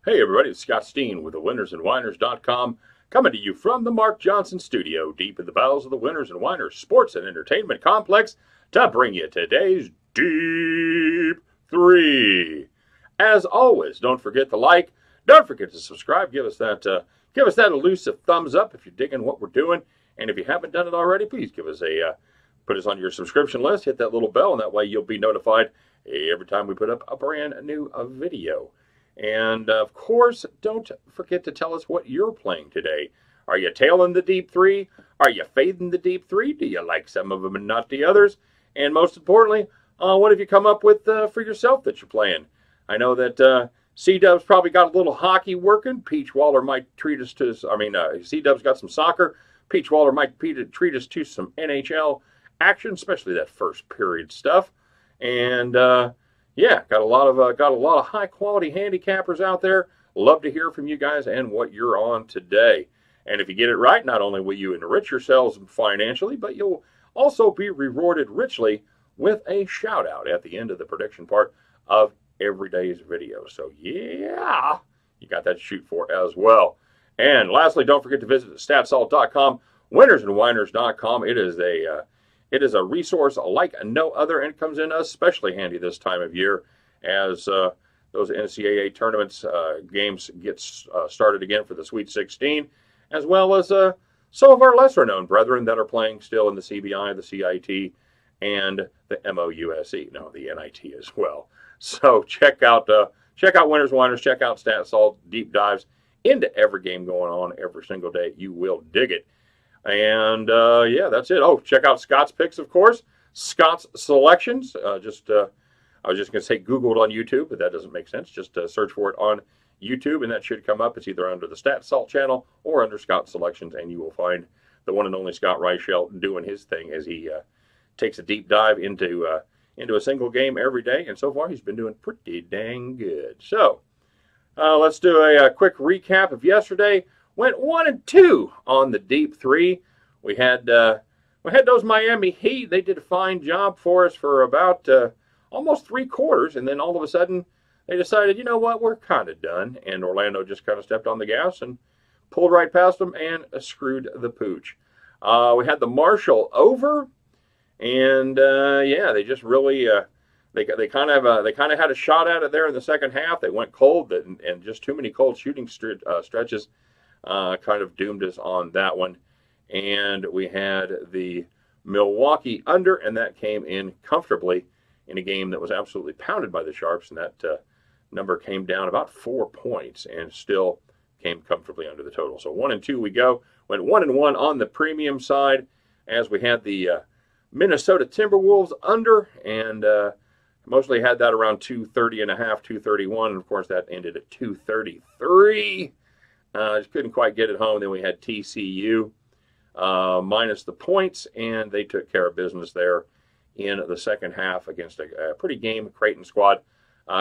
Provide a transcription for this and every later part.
Hey everybody, it's Scott Steen with the winnersandwhiners.com coming to you from the Mark Johnson studio deep in the bowels of the Winners and Whiners Sports and Entertainment Complex to bring you today's Deep 3. As always, don't forget to like, don't forget to subscribe, give us that elusive thumbs up if you're digging what we're doing, and if you haven't done it already, please give us put us on your subscription list, hit that little bell, and that way you'll be notified every time we put up a brand new video. And of course, don't forget to tell us what you're playing today. Are you tailing the Deep 3? Are you fading the Deep 3? Do you like some of them and not the others? And most importantly, what have you come up with for yourself that you're playing? I know that C-Dub's probably got a little hockey working. Peach Waller might treat us to, C-Dub's got some soccer. Peach Waller might treat us to some NHL action, especially that first period stuff. And yeah, got a lot of high quality handicappers out there. Love to hear from you guys and what you're on today. And if you get it right, not only will you enrich yourselves financially, but you'll also be rewarded richly with a shout out at the end of the prediction part of every day's video. So yeah, you got that to shoot for as well. And lastly, don't forget to visit statsalt.com, winnersandwhiners.com. It is a resource like no other, and it comes in especially handy this time of year as those NCAA tournaments games get started again for the Sweet 16, as well as some of our lesser-known brethren that are playing still in the CBI, the CIT, and the MOUSE. No, the NIT as well. So check out Winners Whiners, check out StatSalt deep dives into every game going on every single day. You will dig it. And yeah, that's it. Oh, check out Scott's picks, of course. Scott's selections. I was just going to say Google it on YouTube, but that doesn't make sense. Just search for it on YouTube, and that should come up. It's either under the Stat Salt channel or under Scott Selections, and you will find the one and only Scott Reichelt doing his thing as he takes a deep dive into a single game every day. And so far, he's been doing pretty dang good. So let's do a quick recap of yesterday. Went 1-2 on the Deep 3. We had those Miami Heat. They did a fine job for us for about almost 3 quarters, and then all of a sudden they decided, you know what, we're kind of done. And Orlando just kind of stepped on the gas and pulled right past them and screwed the pooch. We had the Marshall over, and yeah, they just really they kind of had a shot at it there in the second half. They went cold, and just too many cold shooting stretches. Kind of doomed us on that one. And we had the Milwaukee under, and that came in comfortably in a game that was absolutely pounded by the Sharps, and that number came down about 4 points and still came comfortably under the total. So 1-2 we go. Went 1-1 on the premium side as we had the Minnesota Timberwolves under, and mostly had that around 230.5, 231. And of course, that ended at 233. Just couldn't quite get it home. Then we had TCU minus the points, and they took care of business there in the second half against a pretty game Creighton squad.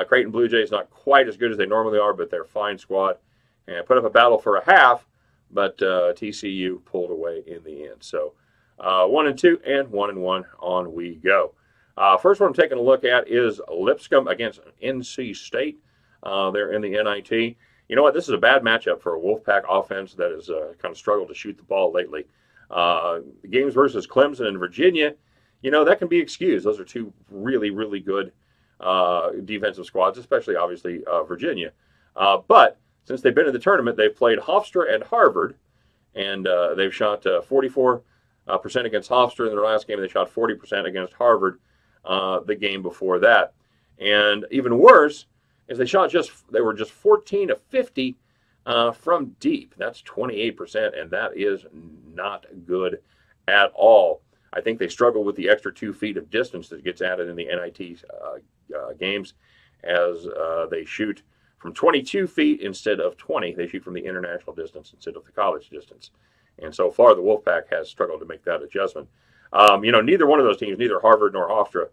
Creighton Blue Jays not quite as good as they normally are, but they're a fine squad. And put up a battle for a half, but TCU pulled away in the end. So 1-2 and 1-1 on we go. First one I'm taking a look at is Lipscomb against NC State. They're in the NIT. You know what? This is a bad matchup for a Wolfpack offense that has kind of struggled to shoot the ball lately. Games versus Clemson and Virginia, you know, that can be excused. Those are two really, really good defensive squads, especially, obviously, Virginia. But since they've been in the tournament, they've played Hofstra and Harvard, and they've shot 44% against Hofstra in their last game. They shot 40% against Harvard the game before that. And even worse, is they were just 14 of 50 from deep. That's 28%, and that is not good at all. I think they struggle with the extra 2 feet of distance that gets added in the NIT games as they shoot from 22 feet instead of 20. They shoot from the international distance instead of the college distance. And so far, the Wolfpack has struggled to make that adjustment. You know, neither one of those teams, neither Harvard nor Hofstra,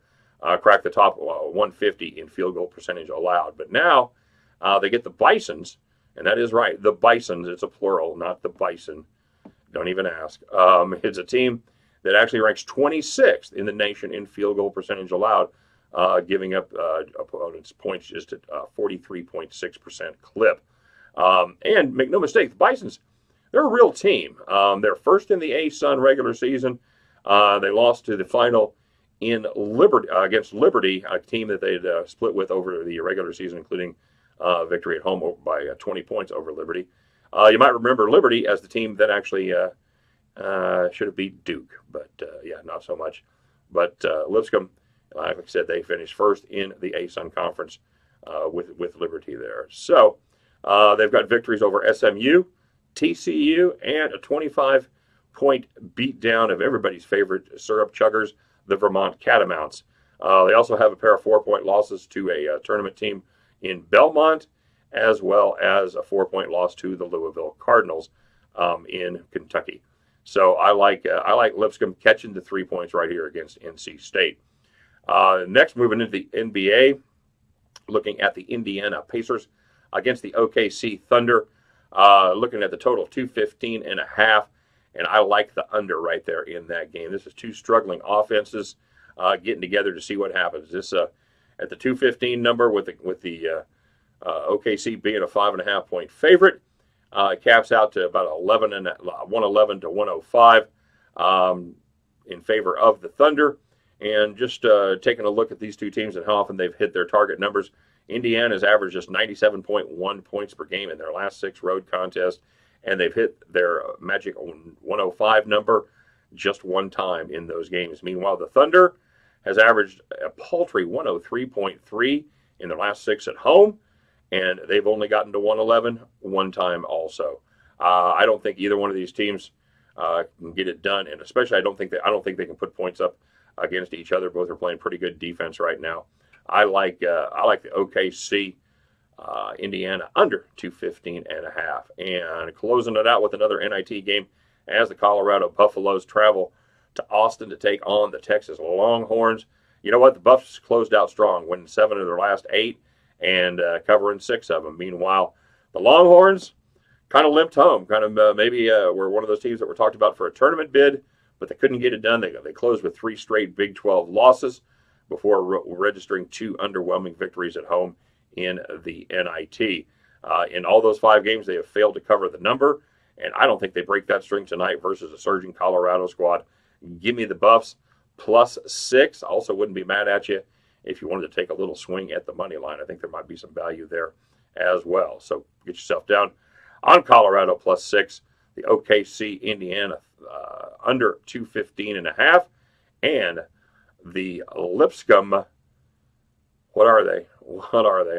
cracked the top 150 in field goal percentage allowed. But now they get the Bisons, and that is right, the Bisons. It's a plural, not the Bison. Don't even ask. It's a team that actually ranks 26th in the nation in field goal percentage allowed, giving up opponents points just at 43.6% clip. And make no mistake, the Bisons, they're a real team. They're first in the A-Sun regular season. They lost to the final in Liberty against Liberty, a team that they'd split with over the regular season, including victory at home by 20 points over Liberty. You might remember Liberty as the team that actually should have beat Duke, but yeah, not so much. But Lipscomb, like I said, they finished first in the A-Sun Conference with Liberty there. So they've got victories over SMU, TCU, and a 25-point beatdown of everybody's favorite syrup chuggers, the Vermont Catamounts. They also have a pair of 4-point losses to a tournament team in Belmont, as well as a 4-point loss to the Louisville Cardinals in Kentucky. So I like Lipscomb catching the 3 points right here against NC State. Next, moving into the NBA, looking at the Indiana Pacers against the OKC Thunder. Looking at the total of 215.5, and I like the under right there in that game. This is two struggling offenses getting together to see what happens. This at the 215 number with the OKC being a 5.5 point favorite, caps out to about 111 to 105 in favor of the Thunder. And just taking a look at these two teams and how often they've hit their target numbers, Indiana's averaged just 97.1 points per game in their last 6 road contests, and they've hit their magic 105 number just one time in those games. Meanwhile, the Thunder has averaged a paltry 103.3 in their last 6 at home, and they've only gotten to 111 one time also. I don't think either one of these teams can get it done, and especially I don't think they can put points up against each other. Both are playing pretty good defense right now. I like the OKC Indiana under 215.5, and closing it out with another NIT game as the Colorado Buffaloes travel to Austin to take on the Texas Longhorns. You know what? The Buffs closed out strong, winning 7 of their last 8 and covering 6 of them. Meanwhile, the Longhorns kind of limped home. Kind of maybe were one of those teams that were talked about for a tournament bid, but they couldn't get it done. They closed with 3 straight Big 12 losses before registering 2 underwhelming victories at home in the NIT. In all those 5 games, they have failed to cover the number, and I don't think they break that string tonight versus a surging Colorado squad. Give me the Buffs +6. I also wouldn't be mad at you if you wanted to take a little swing at the money line. I think there might be some value there as well. So get yourself down on Colorado +6, the OKC Indiana under 215.5, and the Lipscomb. What are they?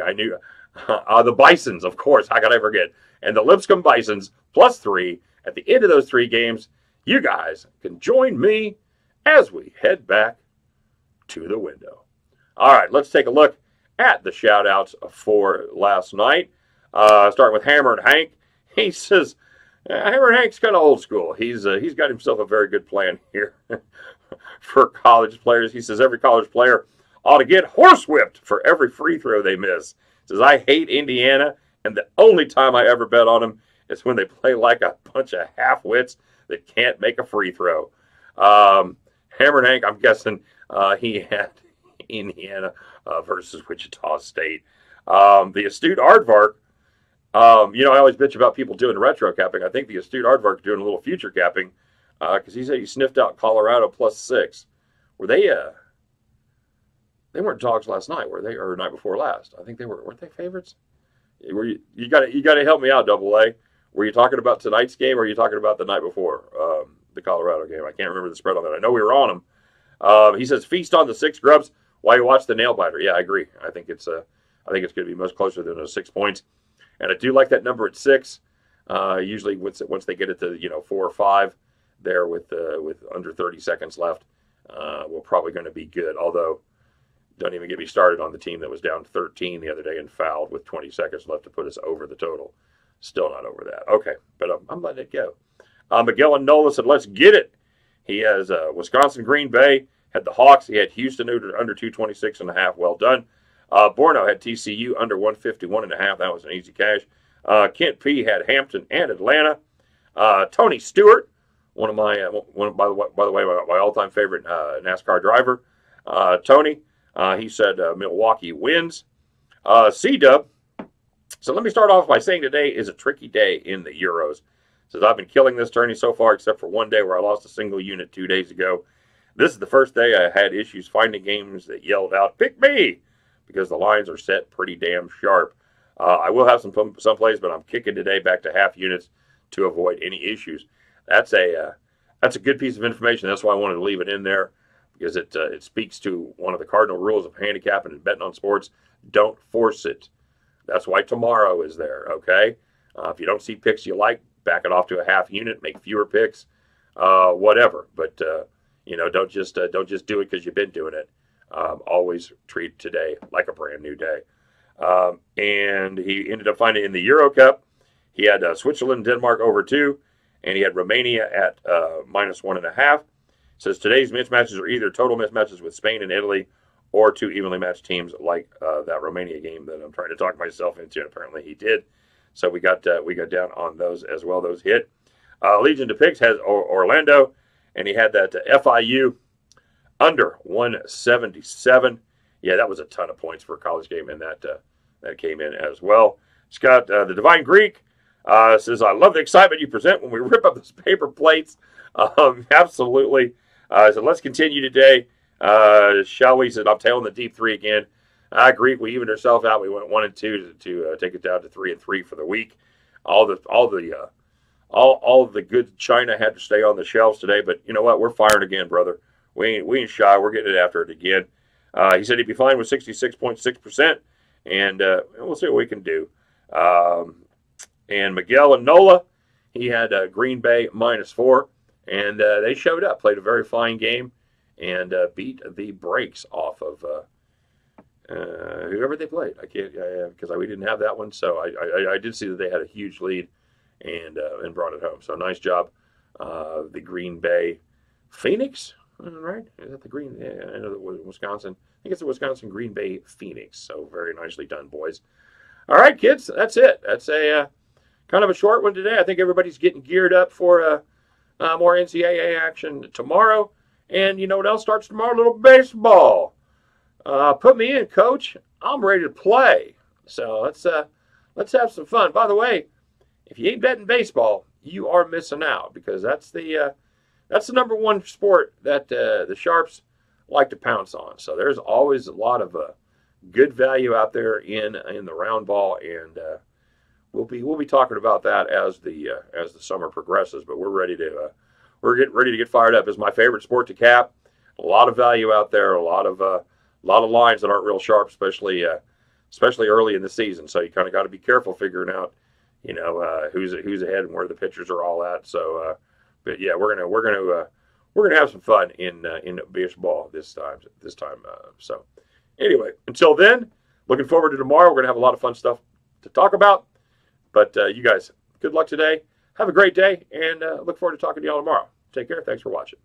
I knew the Bisons, of course. How could I forget? And the Lipscomb Bisons +3 at the end of those 3 games. You guys can join me as we head back to the window. All right, let's take a look at the shout-outs for last night. Starting with Hammer and Hank. He says, Hammer and Hank's kind of old school. He's got himself a very good plan here for college players. He says every college player ought to get horsewhipped for every free throw they miss. He says, I hate Indiana, and the only time I ever bet on them is when they play like a bunch of half-wits that can't make a free throw. Hammer and Hank, I'm guessing he had Indiana versus Wichita State. The astute Aardvark, I always bitch about people doing retro capping. I think the astute Aardvark doing a little future capping because he said he sniffed out Colorado +6. Were they? They weren't dogs last night, were they? Or night before last? I think they were. Weren't they favorites? You got to help me out, Double A. Were you talking about tonight's game, or are you talking about the night before the Colorado game? I can't remember the spread on that. I know we were on them. He says feast on the 6 grubs while you watch the nail biter. Yeah, I agree. I think it's going to be much closer than those 6 points, and I do like that number at 6. Usually, once they get it to 4 or 5, there with under 30 seconds left, we're probably going to be good. Although, don't even get me started on the team that was down 13 the other day and fouled with 20 seconds left to put us over the total. Still not over that. Okay, but I'm letting it go. Miguel and Nola said, let's get it. He has Wisconsin, Green Bay, had the Hawks. He had Houston under 226.5. Well done. Borno had TCU under 151.5. That was an easy cash. Kent P had Hampton and Atlanta. Tony Stewart, by the way, my all-time favorite NASCAR driver. Tony, he said Milwaukee wins. C-Dub So let me start off by saying today is a tricky day in the Euros. Since I've been killing this tourney so far, except for one day where I lost a single unit 2 days ago. This is the first day I had issues finding games that yelled out, "Pick me!" because the lines are set pretty damn sharp. I will have some plays, but I'm kicking today back to half units to avoid any issues. That's a good piece of information. That's why I wanted to leave it in there, because it speaks to one of the cardinal rules of handicapping and betting on sports. Don't force it. That's why tomorrow is there, okay? If you don't see picks you like, back it off to a half unit, make fewer picks, whatever. But don't just do it because you've been doing it. Always treat today like a brand new day. And he ended up finding in the Euro Cup, he had Switzerland, Denmark over 2, and he had Romania at -1.5. Says today's mismatches are either total mismatches with Spain and Italy, or 2 evenly matched teams like that Romania game that I'm trying to talk myself into. And apparently he did. So we got down on those as well. Those hit. Legion to Picks has Orlando, and he had that FIU under 177. Yeah, that was a ton of points for a college game, and that came in as well. Scott, the Divine Greek, says, I love the excitement you present when we rip up those paper plates. Absolutely. So let's continue today. Shall we? Said, I'm tailing the Deep-3 again. Greek, we evened ourselves out. We went 1 and 2 to take it down to 3 and 3 for the week. All of the good china had to stay on the shelves today, but you know what? We're firing again, brother. We ain't shy. We're getting it after it again. He said he'd be fine with 66.6%, and we'll see what we can do. And Miguel and Nola, he had Green Bay -4, and they showed up, played a very fine game, and beat the brakes off of whoever they played. I can't because we didn't have that one, so I did see that they had a huge lead and brought it home. So nice job, the Green Bay Phoenix. Right? Is that the Green? Yeah, I know that was Wisconsin. I think it's the Wisconsin Green Bay Phoenix. So very nicely done, boys. All right, kids. That's it. That's a kind of a short one today. I think everybody's getting geared up for more NCAA action tomorrow. And you know what else starts tomorrow? A little baseball. Put me in, Coach. I'm ready to play. So let's have some fun. By the way, if you ain't betting baseball, you are missing out, because that's the number one sport that the Sharps like to pounce on. So there's always a lot of good value out there in the round ball, and we'll be talking about that as the summer progresses. But we're getting ready to get fired up. It's my favorite sport to cap. A lot of value out there. A lot of lines that aren't real sharp, especially early in the season. So you kind of got to be careful figuring out who's ahead and where the pitchers are all at. So. But yeah, we're gonna have some fun in baseball this time. So anyway, until then, looking forward to tomorrow. We're gonna have a lot of fun stuff to talk about. But you guys, good luck today. Have a great day, and look forward to talking to y'all tomorrow. Take care. Thanks for watching.